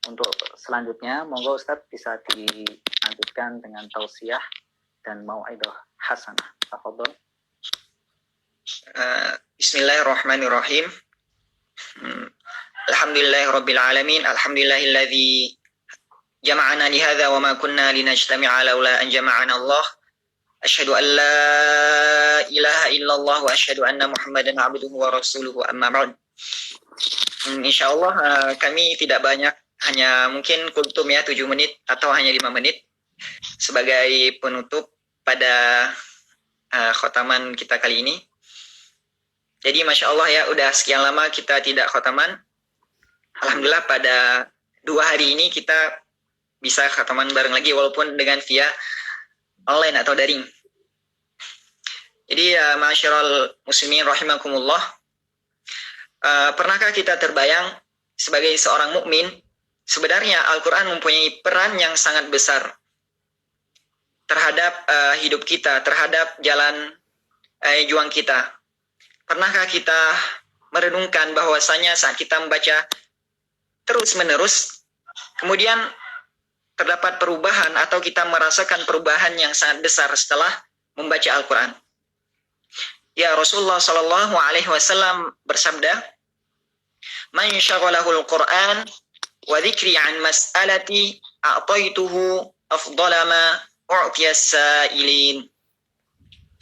Untuk selanjutnya, monggo Ustadz bisa dilanjutkan dengan tausiah dan mau'idhah hasanah. Tafadhol. Bismillahirrahmanirrahim. Alhamdulillahirabbil alamin. Alhamdulillahilladzi jama'ana li hadza wa ma kunna linajtami'a laula an jama'ana Allah. Asyhadu an la ilaha illallah wa asyhadu anna Muhammadan abduhu wa rasuluhu, amma ba'd. Insyaallah kami tidak banyak, hanya mungkin kultum ya 7 menit atau hanya 5 menit sebagai penutup pada khotaman kita kali ini. Jadi Masya Allah ya, udah sekian lama kita tidak khotaman. Alhamdulillah pada 2 hari ini kita bisa khotaman bareng lagi walaupun dengan via online atau daring. Jadi ma'asyiral muslimin rahimakumullah, pernahkah kita terbayang sebagai seorang mukmin, sebenarnya Al-Quran mempunyai peran yang sangat besar terhadap hidup kita, terhadap jalan juang kita. Pernahkah kita merenungkan bahwasanya saat kita membaca terus-menerus, kemudian terdapat perubahan atau kita merasakan perubahan yang sangat besar setelah membaca Al-Quran? Ya, Rasulullah Shallallahu Alaihi Wasallam bersabda, "Man syaghalahul Quran wa dzikri an mas'alati a'taituhu afdala ma u'tiyas sa'ilin."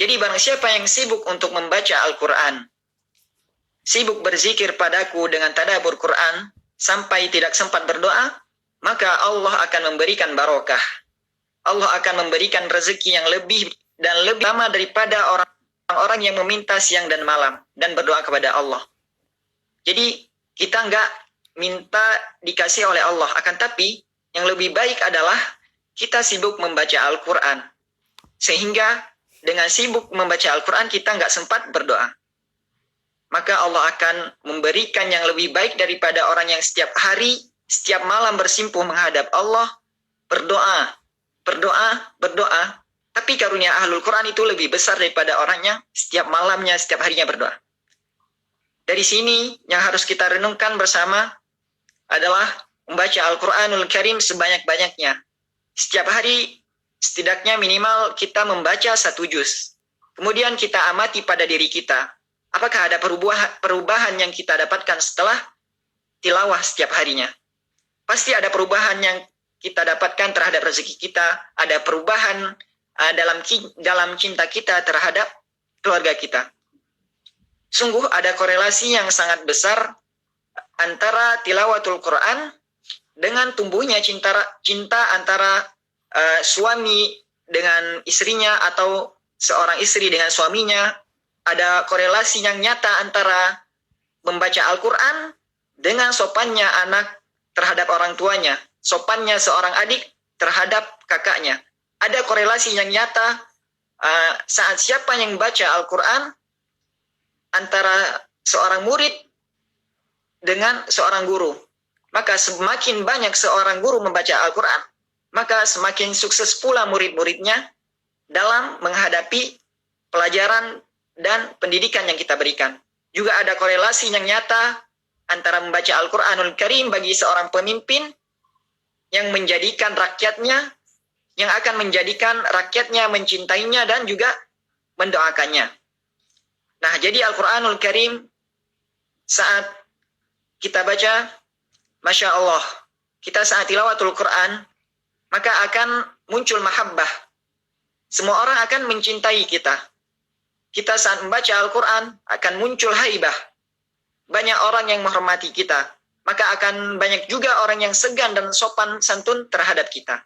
Jadi barang siapa yang sibuk untuk membaca Al-Quran, sibuk berzikir padaku dengan tadabbur Quran sampai tidak sempat berdoa, maka Allah akan memberikan barokah. Allah akan memberikan rezeki yang lebih dan lebih lama daripada orang-orang yang meminta siang dan malam dan berdoa kepada Allah. Jadi kita enggak minta dikasih oleh Allah, akan tapi yang lebih baik adalah kita sibuk membaca Al-Quran. Sehingga dengan sibuk membaca Al-Quran kita enggak sempat berdoa. Maka Allah akan memberikan yang lebih baik daripada orang yang setiap hari, setiap malam bersimpuh menghadap Allah, berdoa, tapi karunia Ahlul Quran itu lebih besar daripada orang yang setiap malamnya, setiap harinya berdoa. Dari sini yang harus kita renungkan bersama adalah membaca Al-Quranul Karim sebanyak-banyaknya. Setiap hari setidaknya minimal kita membaca 1 juz. Kemudian kita amati pada diri kita. Apakah ada perubahan yang kita dapatkan setelah tilawah setiap harinya? Pasti ada perubahan yang kita dapatkan terhadap rezeki kita, ada perubahan dalam cinta kita terhadap keluarga kita. Sungguh ada korelasi yang sangat besar antara tilawatul Quran dengan tumbuhnya cinta antara suami dengan istrinya atau seorang istri dengan suaminya. Ada korelasi yang nyata antara membaca Al-Quran dengan sopannya anak terhadap orang tuanya, sopannya seorang adik terhadap kakaknya. Ada korelasi yang nyata saat siapa yang membaca Al-Quran antara seorang murid dengan seorang guru. Maka semakin banyak seorang guru membaca Al-Quran, maka semakin sukses pula murid-muridnya dalam menghadapi pelajaran dan pendidikan yang kita berikan. Juga ada korelasi yang nyata antara membaca Al-Quranul Karim bagi seorang pemimpin yang menjadikan rakyatnya, yang akan menjadikan rakyatnya mencintainya dan juga mendoakannya. Nah, jadi Al-Quranul Karim saat kita baca, Masya Allah, kita saat tilawatul Quran, maka akan muncul mahabbah. Semua orang akan mencintai kita. Kita saat membaca Al-Quran akan muncul haibah. Banyak orang yang menghormati kita. Maka akan banyak juga orang yang segan dan sopan santun terhadap kita.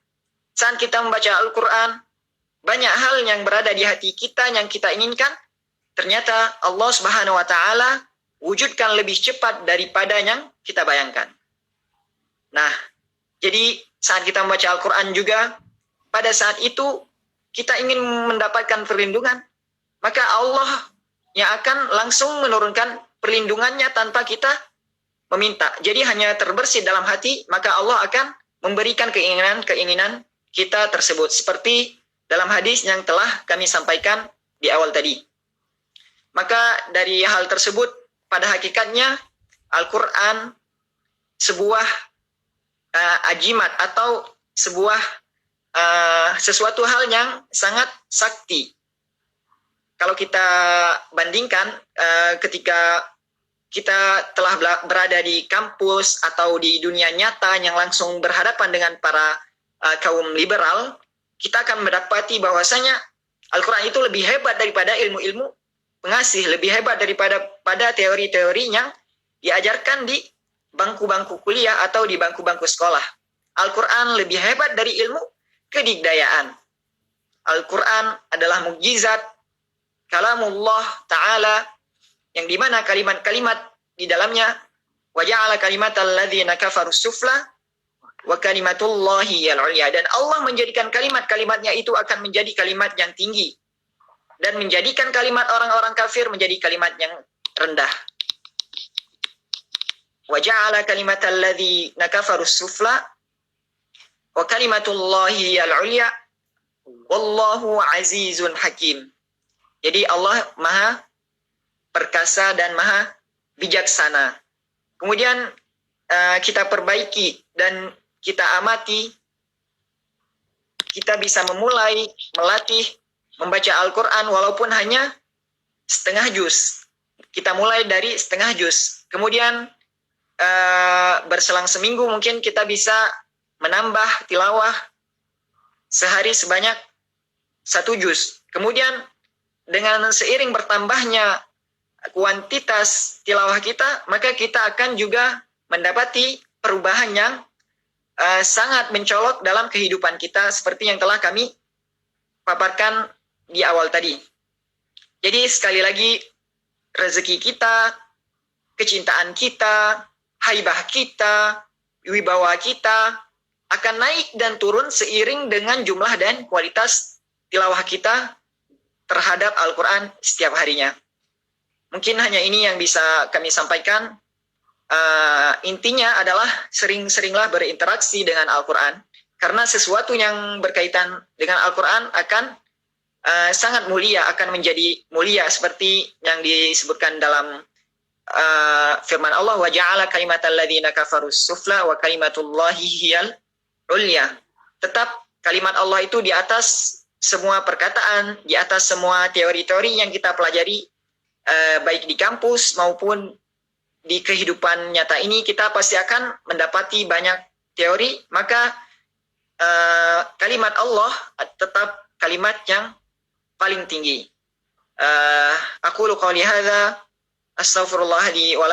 Saat kita membaca Al-Quran, banyak hal yang berada di hati kita yang kita inginkan, ternyata Allah Subhanahu wa Ta'ala wujudkan lebih cepat daripada yang kita bayangkan. Nah, jadi saat kita membaca Al-Quran juga, pada saat itu kita ingin mendapatkan perlindungan, maka Allah yang akan langsung menurunkan perlindungannya tanpa kita meminta. Jadi hanya terbersit dalam hati, maka Allah akan memberikan keinginan-keinginan kita tersebut. Seperti dalam hadis yang telah kami sampaikan di awal tadi. Maka dari hal tersebut, pada hakikatnya Al-Quran sebuah ajimat atau sebuah sesuatu hal yang sangat sakti. Kalau kita bandingkan ketika kita telah berada di kampus atau di dunia nyata yang langsung berhadapan dengan para kaum liberal, kita akan mendapati bahwasanya Al-Quran itu lebih hebat daripada ilmu-ilmu pengasih, lebih hebat daripada teori-teori yang diajarkan di bangku-bangku kuliah atau di bangku-bangku sekolah. Al-Quran lebih hebat dari ilmu kedigdayaan. Al-Quran adalah mukjizat kalamullah Ta'ala, yang dimana kalimat-kalimat di dalamnya wa ja'ala kalimatal ladzina kafaru sufla wa kalimatullahi al-ulya, dan Allah menjadikan kalimat-kalimatnya itu akan menjadi kalimat yang tinggi dan menjadikan kalimat orang-orang kafir menjadi kalimat yang rendah. Wa ja'ala kalimatal ladzina kafaru sufla wa kalimatullahi al-ulya wallahu azizun hakim. Jadi Allah Maha perkasa dan Maha bijaksana. Kemudian kita perbaiki dan kita amati, kita bisa memulai melatih membaca Al-Quran walaupun hanya setengah juz. Kita mulai dari setengah juz. Kemudian berselang seminggu mungkin kita bisa menambah tilawah sehari sebanyak 1 juz. Kemudian dengan seiring bertambahnya kuantitas tilawah kita, maka kita akan juga mendapati perubahan yang sangat mencolok dalam kehidupan kita seperti yang telah kami paparkan di awal tadi. Jadi sekali lagi, rezeki kita, kecintaan kita, haibah kita, wibawa kita akan naik dan turun seiring dengan jumlah dan kualitas tilawah kita terhadap Al-Quran setiap harinya. Mungkin hanya ini yang bisa kami sampaikan. Intinya adalah sering-seringlah berinteraksi dengan Al-Quran, karena sesuatu yang berkaitan dengan Al-Quran akan sangat mulia, akan menjadi mulia seperti yang disebutkan dalam firman Allah, wa ja'ala kalimatal ladzina kafarus sufla wa kalimatullahi hiyal ulya. Tetap kalimat Allah itu di atas semua perkataan, di atas semua teori-teori yang kita pelajari, baik di kampus maupun di kehidupan nyata ini. Kita pasti akan mendapati banyak teori, maka kalimat Allah tetap kalimat yang paling tinggi. Aqulu qawli hadza, astaghfirullah li wa lakum.